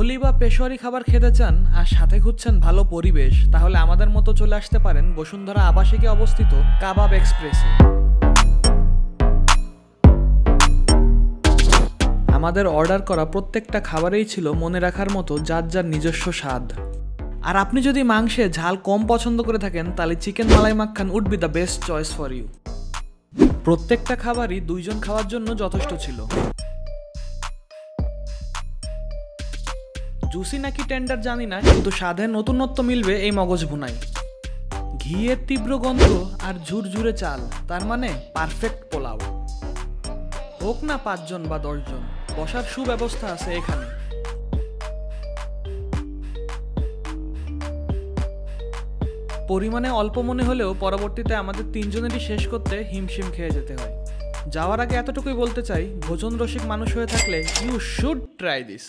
হোলি বা পেশোয়ারি খাবার খেতে চান আর সাথে খুঁজছেন ভালো পরিবেশ, তাহলে আমাদের মতো চলে আসতে পারেন বসুন্ধরা আবাসিকে অবস্থিত কাবাব এক্সপ্রেসে। আমাদের অর্ডার করা প্রত্যেকটা খাবারেই ছিল মনে রাখার মতো যার যার নিজস্ব স্বাদ। আর আপনি যদি মাংসে ঝাল কম পছন্দ করে থাকেন তাহলে chicken malai makhan would be the best choice for you. প্রত্যেকটা খাবারই দুইজন খাওয়ার জন্য যথেষ্ট ছিল। জুসি নাকি টেন্ডার জানি না, কিন্তু স্বাদে নতুনত্ব মিলবে এই মগজ ভুনাই। ঘিয়ের তীব্র গন্ধ আর ঝুরঝুরে চাল, তার মানে পারফেক্ট পোলাও। হোক না 5 জন বা 10 জন, বসার সুব্যবস্থা আছে এখানে। পরিমাণে অল্প মনে হলেও পরবর্তীতে আমাদের 3 জনেরই শেষ করতে হিমশিম খেয়ে যেতে হয়। যাওয়ার আগে এতটুকুই বলতে চাই, ভোজন রসিক মানুষ হয়ে থাকলে ইউ শুড ট্রাই দিস।